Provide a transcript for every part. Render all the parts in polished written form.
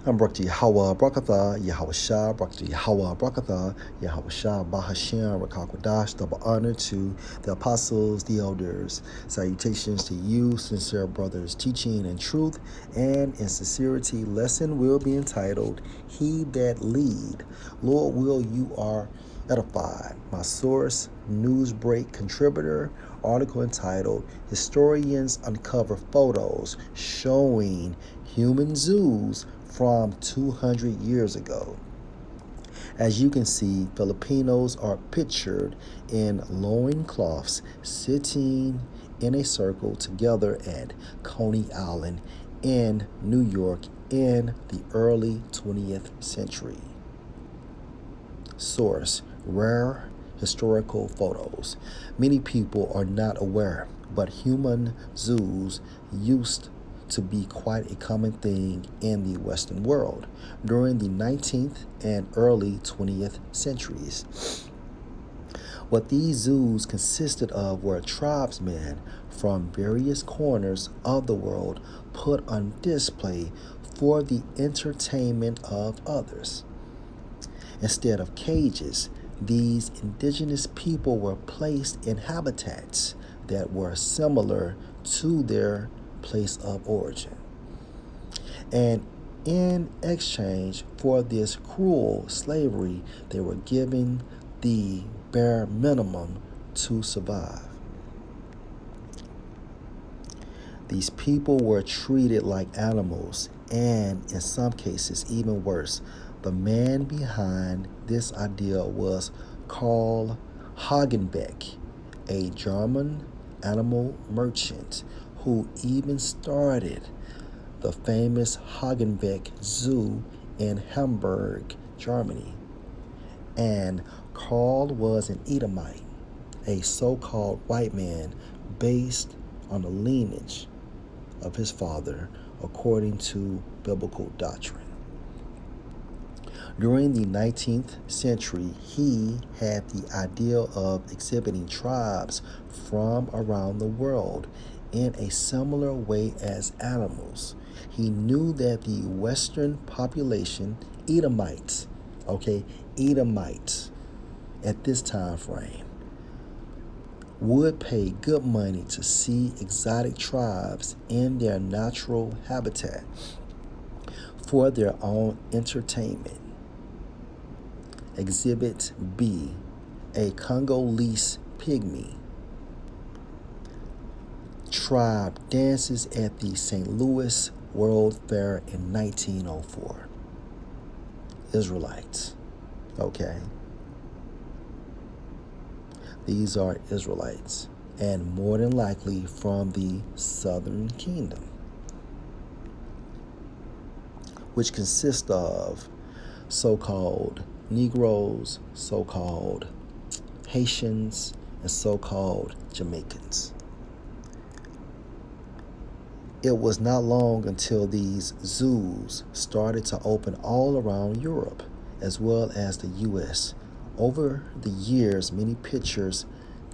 I'm Brakti Yahweh Brakatha, Yahweh Shah, Brakti Yahweh Brakatha, Yahweh Shah, Bahashem, Rakakwadash, double honor to the apostles, the elders. Salutations to you, sincere brothers, teaching in truth and in sincerity. Lesson will be entitled, He That Lead. Lord, will you are edified. My source, Newsbreak contributor, article entitled, Historians Uncover Photos Showing Human Zoos from 200 years ago. As you can see, Filipinos are pictured in loincloths sitting in a circle together at Coney Island in New York in the early 20th century. Source: Rare historical photos. Many people are not aware, but human zoos used to be quite a common thing in the Western world during the 19th and early 20th centuries. What these zoos consisted of were tribesmen from various corners of the world put on display for the entertainment of others. Instead of cages, these indigenous people were placed in habitats that were similar to their place of origin. And in exchange for this cruel slavery, they were given the bare minimum to survive. These people were treated like animals, and in some cases, even worse. The man behind this idea was Karl Hagenbeck, a German animal merchant who even started the famous Hagenbeck Zoo in Hamburg, Germany. And Karl was an Edomite, a so-called white man based on the lineage of his father, according to biblical doctrine. During the 19th century, he had the idea of exhibiting tribes from around the world in a similar way as animals. He knew that the Western population, Edomites, Edomites, at this time frame, would pay good money to see exotic tribes in their natural habitat for their own entertainment. Exhibit B, a Congolese pygmy tribe dances at the St. Louis World Fair in 1904. Israelites. These are Israelites, and more than likely from the Southern Kingdom, which consists of so-called Negroes, so-called Haitians, and so-called Jamaicans. It was not long until these zoos started to open all around Europe, as well as the U.S. Over the years, many pictures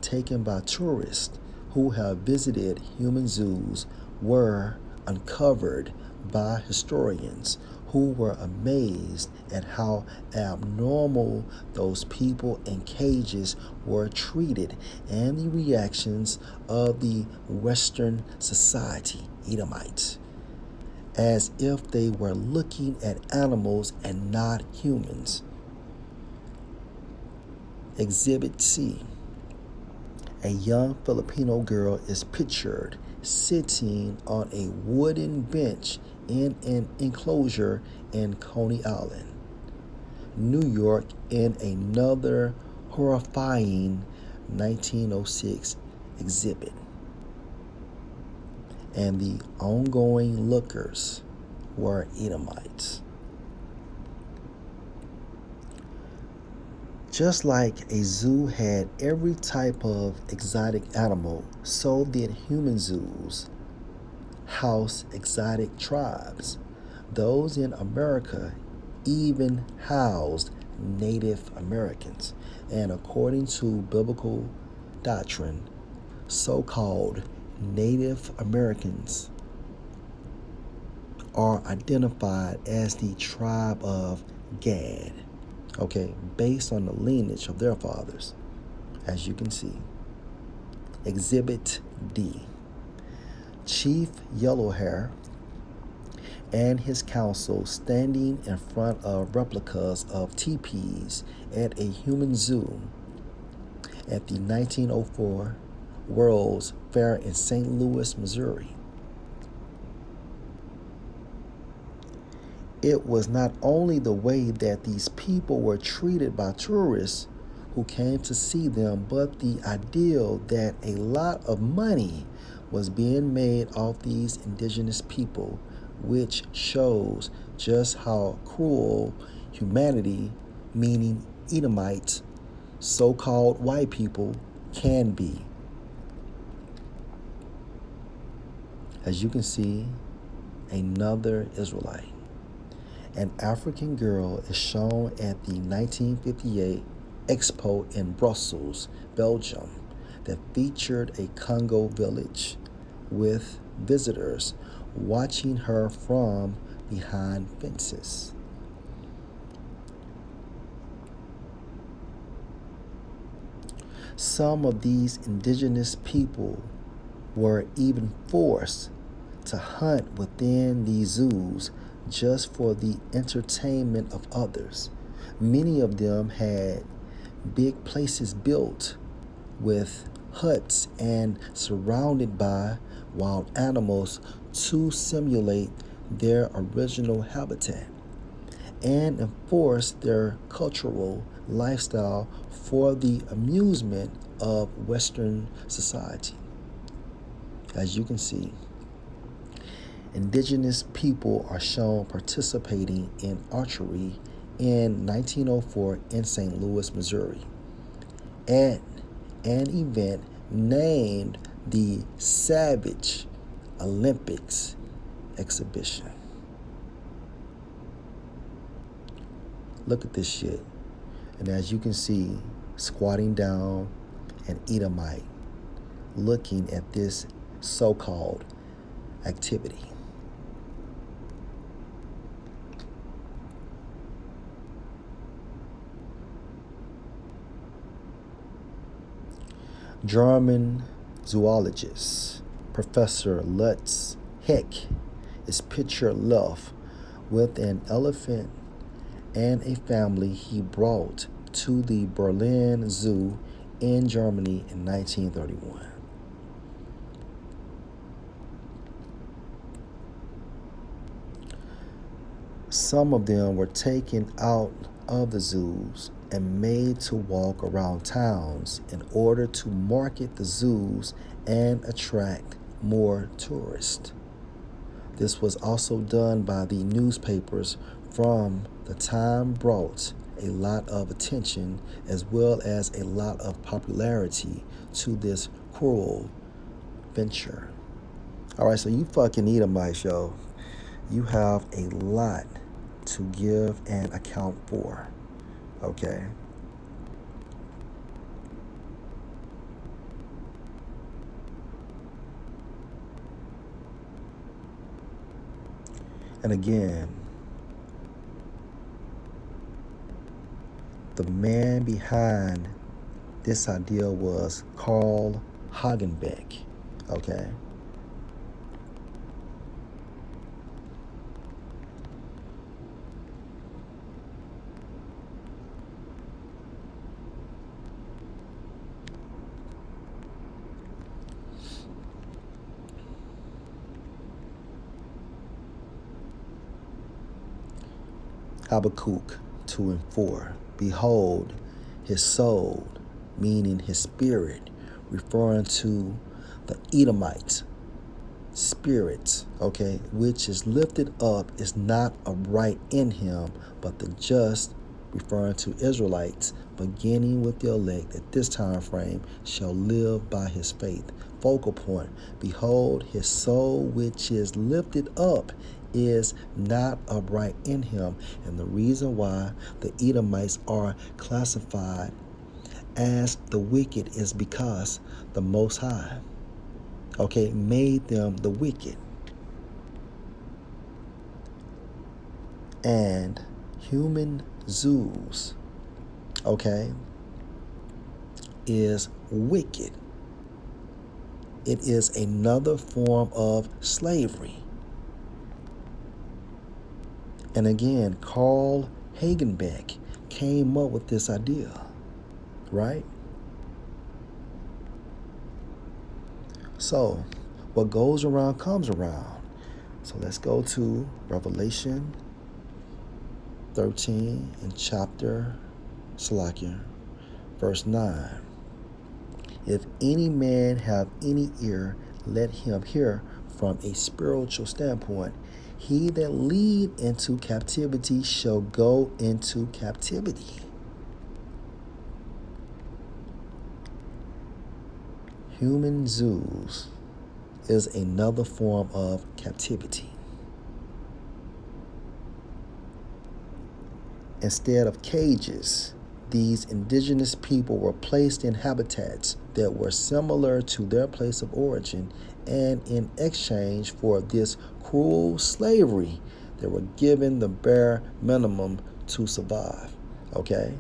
taken by tourists who have visited human zoos were uncovered by historians who were amazed at how abnormal those people in cages were treated and the reactions of the Western society, Edomites, as if they were looking at animals and not humans. Exhibit C. A young Filipino girl is pictured sitting on a wooden bench in an enclosure in Coney Island, New York, in another horrifying 1906 exhibit. And the ongoing lookers were Edomites. Just like a zoo had every type of exotic animal, so did human zoos house exotic tribes. Those in America even housed Native Americans. And according to biblical doctrine, so-called Native Americans are identified as the tribe of Gad, okay, based on the lineage of their fathers, as you can see. Exhibit D. Chief Yellowhair and his council standing in front of replicas of teepees at a human zoo at the 1904 World's Fair in St. Louis, Missouri. It was not only the way that these people were treated by tourists who came to see them, but the ideal that a lot of money was being made off these indigenous people, which shows just how cruel humanity, meaning Edomites, so-called white people, can be. As you can see, another Israelite. An African girl is shown at the 1958 Expo in Brussels, Belgium, that featured a Congo village with visitors watching her from behind fences. Some of these indigenous people were even forced to hunt within these zoos just for the entertainment of others. Many of them had big places built with huts and surrounded by wild animals to simulate their original habitat and enforce their cultural lifestyle for the amusement of Western society. As you can see, indigenous people are shown participating in archery in 1904 in St. Louis, Missouri, at an event named the Savage Olympics exhibition. Look at this shit. And as you can see, squatting down an Edomite looking at this so-called activity. German zoologist Professor Lutz Heck is pictured left with an elephant and a family he brought to the Berlin Zoo in Germany in 1931. Some of them were taken out of the zoos and made to walk around towns in order to market the zoos and attract more tourists. This was also done by the newspapers from the time, brought a lot of attention as well as a lot of popularity to this cruel venture. All right, so you fucking Edomites, yo. You have a lot to give an account for, okay? And again, the man behind this idea was Carl Hagenbeck, okay? Habakkuk 2 and 4. Behold, his soul, meaning his spirit, referring to the Edomite spirit, okay, which is lifted up, is not upright in him, but the just, referring to Israelites, beginning with the elect at this time frame, shall live by his faith. Focal point, behold, his soul which is lifted up is not upright in him. And the reason why the Edomites are classified as the wicked is because the Most High, okay, made them the wicked. and human zoos, okay, is wicked. It is another form of slavery. And again, Carl Hagenbeck came up with this idea, right? So, what goes around comes around. So let's go to Revelation 13 and verse 9. If any man have any ear, let him hear from a spiritual standpoint. He that lead into captivity shall go into captivity. Human zoos is another form of captivity. Instead of cages, these indigenous people were placed in habitats that were similar to their place of origin, and in exchange for this cruel slavery, they were given the bare minimum to survive. Okay?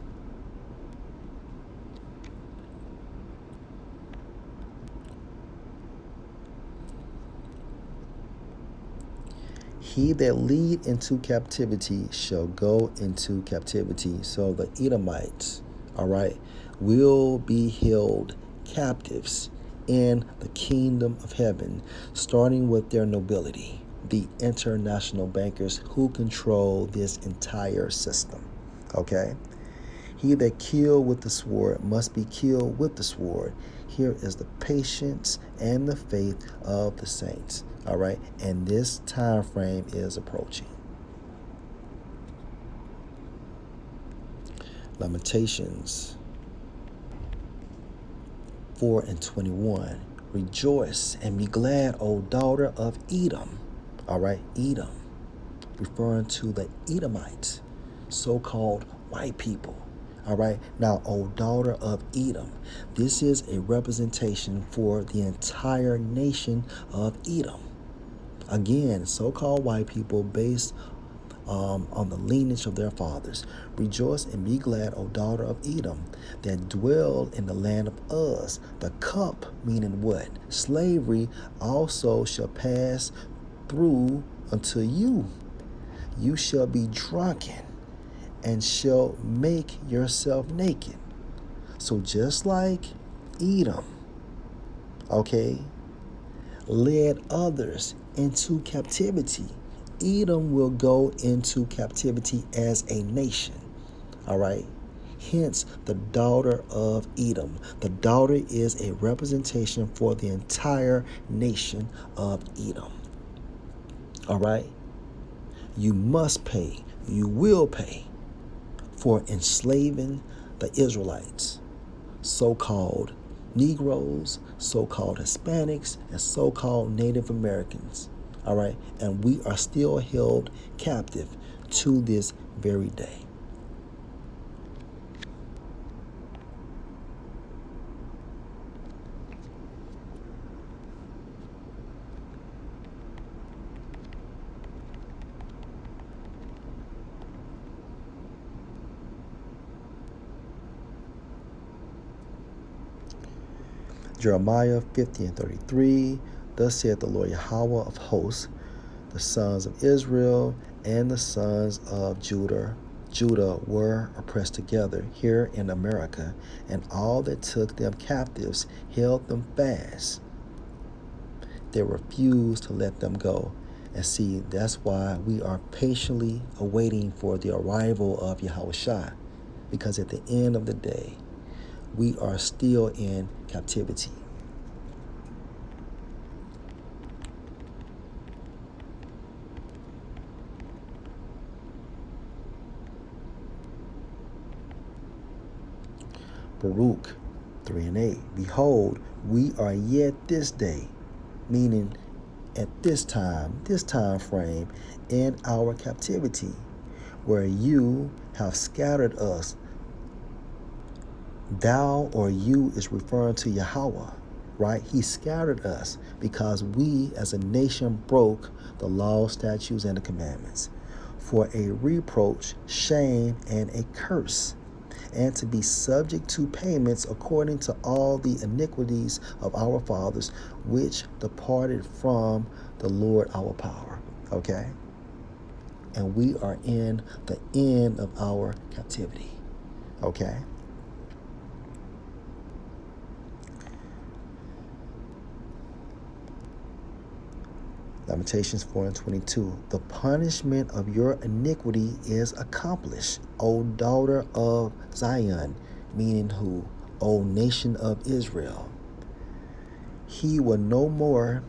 He that lead into captivity shall go into captivity. So the Edomites, all right, will be held captives in the kingdom of heaven, starting with their nobility, the international bankers who control this entire system. Okay? He that kill with the sword must be killed with the sword. Here is the patience and the faith of the saints. All right, and this time frame is approaching. Lamentations 4 and 21. Rejoice and be glad, O daughter of Edom. All right, Edom, referring to the Edomites, so-called white people. All right, now, O daughter of Edom, this is a representation for the entire nation of Edom. Again, so-called white people based on the lineage of their fathers. Rejoice and be glad, O daughter of Edom, that dwell in the land of Uz. The cup, meaning what? Slavery, also shall pass through unto you. You shall be drunken and shall make yourself naked. So just like Edom, okay, led others into captivity, Edom will go into captivity as a nation. All right. Hence, the daughter of Edom. The daughter is a representation for the entire nation of Edom. All right. You must pay. You will pay for enslaving the Israelites, so-called Negroes, so-called Hispanics, and so-called Native Americans. All right, and we are still held captive to this very day. Jeremiah 50 and 33, thus saith the Lord Yahweh of hosts, the sons of Israel and the sons of Judah were oppressed together here in America, and all that took them captives held them fast. They refused to let them go. And see, that's why we are patiently awaiting for the arrival of Yahushua, because at the end of the day, we are still in captivity. Baruch 3 and 8. Behold, we are yet this day, meaning at this time frame in our captivity, where you have scattered us. Thou or you is referring to Yahweh, right? He scattered us because we as a nation broke the law, statutes, and the commandments. for a reproach, shame, and a curse, and to be subject to payments according to all the iniquities of our fathers, which departed from the Lord our power. Okay? And we are in the end of our captivity. Okay? Lamentations 4:22. The punishment of your iniquity is accomplished, O daughter of Zion, meaning who? O nation of Israel. He will no more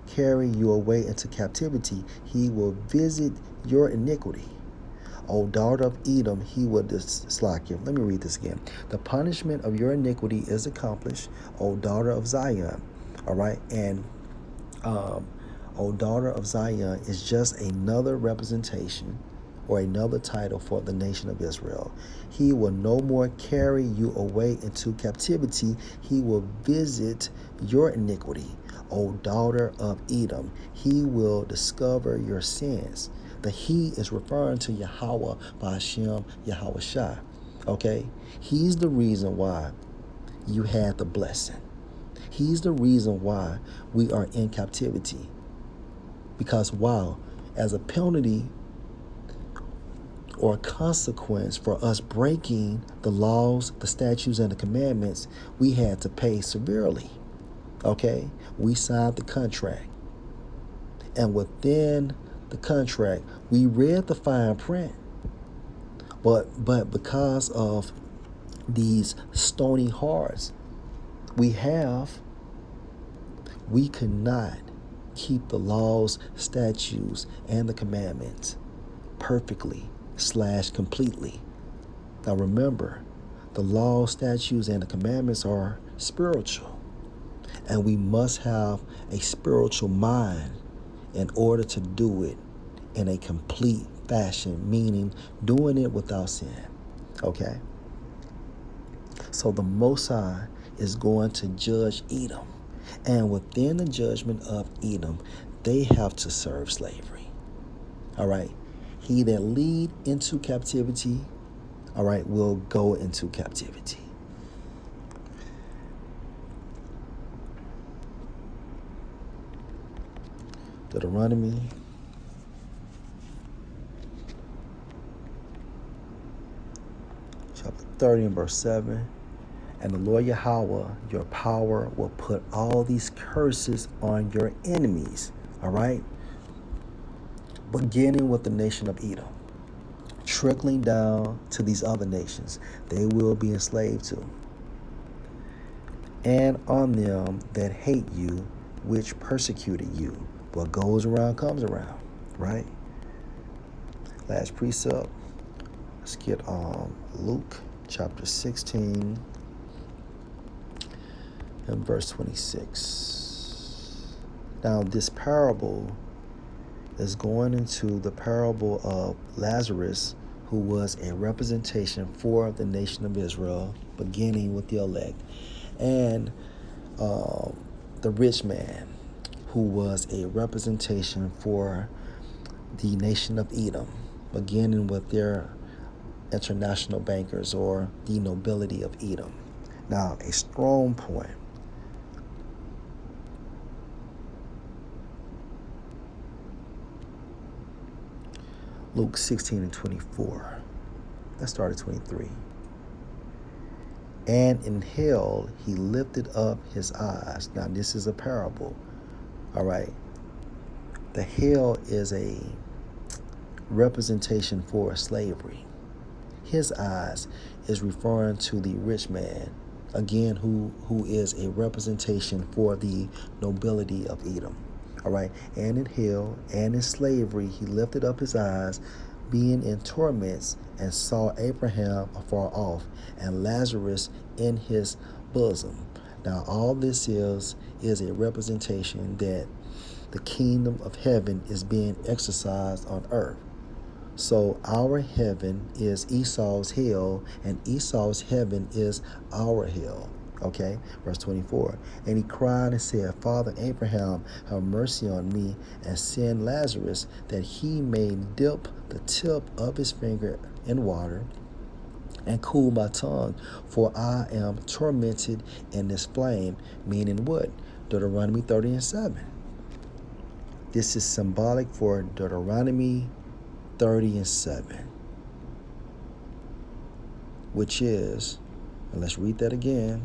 carry you away into captivity. He will visit your iniquity. O daughter of Edom, he will dislike you. Let me read this again. The punishment of your iniquity is accomplished, O daughter of Zion. All right, and O daughter of Zion is just another representation or another title for the nation of Israel. He will no more carry you away into captivity. He will visit your iniquity. O daughter of Edom, he will discover your sins. The he is referring to Yahweh Ba'ashem Yahweh Shai. Okay? He's the reason why you had the blessing. He's the reason why we are in captivity. Because, wow, as a penalty or a consequence for us breaking the laws, the statutes, and the commandments, we had to pay severely. Okay? We signed the contract. And within the contract, we read the fine print. But because of these stony hearts we could not keep the laws, statutes, and the commandments perfectly / completely. Now remember, the laws, statutes, and the commandments are spiritual. And we must have a spiritual mind in order to do it in a complete fashion, meaning doing it without sin. Okay? So the Most High is going to judge Edom. And within the judgment of Edom, they have to serve slavery. All right? He that lead into captivity, all right, will go into captivity. Deuteronomy chapter 30 and verse 7. And the Lord Yahweh, your power, will put all these curses on your enemies. All right? Beginning with the nation of Edom, trickling down to these other nations they will be enslaved to. And on them that hate you, which persecuted you. What goes around comes around, right? Last precept. Let's get Luke chapter 16 and verse 26. Now this parable is going into the parable of Lazarus, who was a representation for the nation of Israel, beginning with the elect, and the rich man, who was a representation for the nation of Edom, beginning with their international bankers or the nobility of Edom. Now, a strong point. Luke 16 and 24. Let's start at 23. And in hell he lifted up his eyes. Now this is a parable. All right. The hell is a representation for slavery. His eyes is referring to the rich man, again, who is a representation for the nobility of Edom. All right. And in hell and in slavery he lifted up his eyes, being in torments, and saw Abraham afar off and Lazarus in his bosom. Now all this is a representation that the kingdom of heaven is being exercised on earth. So our heaven is Esau's hell, and Esau's heaven is our hell. Okay, verse 24. And he cried and said, Father Abraham, have mercy on me, and send Lazarus, that he may dip the tip of his finger in water and cool my tongue, for I am tormented in this flame. Meaning what? Deuteronomy 30:7. This is symbolic for Deuteronomy 30:7, which is, and let's read that again,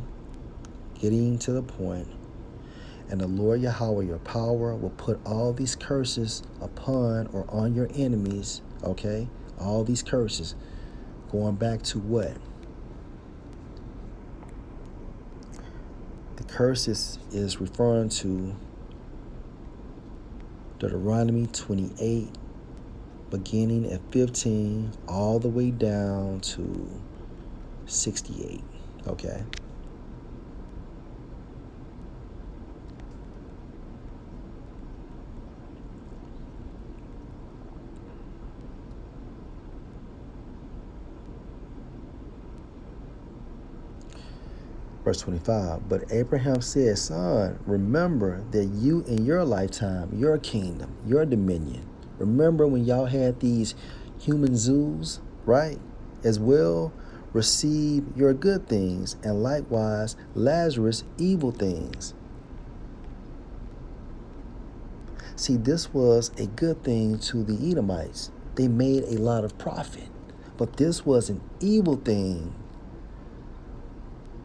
getting to the point. And the Lord Yahweh, your power, will put all these curses upon or on your enemies, okay? All these curses. Going back to what? The curses is referring to Deuteronomy 28, beginning at 15, all the way down to 68, okay? Verse 25, but Abraham said, Son, remember that you in your lifetime, your kingdom, your dominion, remember when y'all had these human zoos, right? As well, receive your good things, and likewise Lazarus evil things. See, this was a good thing to the Edomites. They made a lot of profit. But this was an evil thing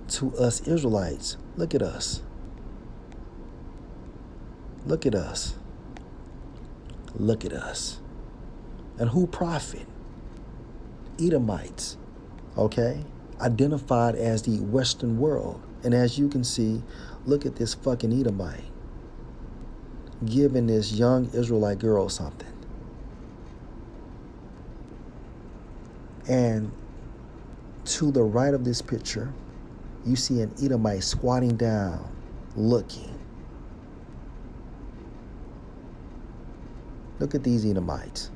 to us Israelites. Look at us. Look at us. Look at us. And who profit? Edomites, okay? Identified as the Western world. And as you can see, look at this fucking Edomite giving this young Israelite girl something. And to the right of this picture, you see an Edomite squatting down, looking. Look at these Edomites.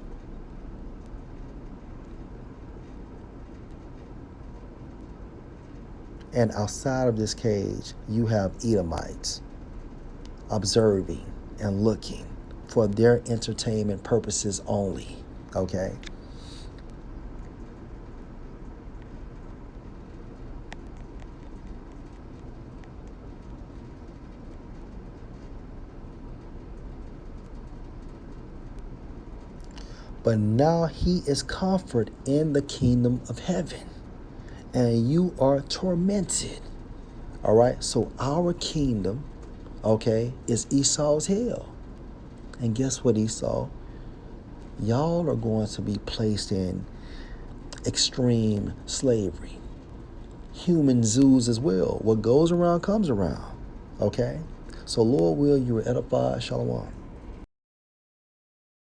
And outside of this cage, you have Edomites observing and looking for their entertainment purposes only, okay? But now he is comfort in the kingdom of heaven, and you are tormented. All right, so our kingdom, okay, is Esau's hell. And guess what, Esau? Y'all are going to be placed in extreme slavery. Human zoos as well. What goes around comes around. Okay? So Lord will, you are edified. Shalom.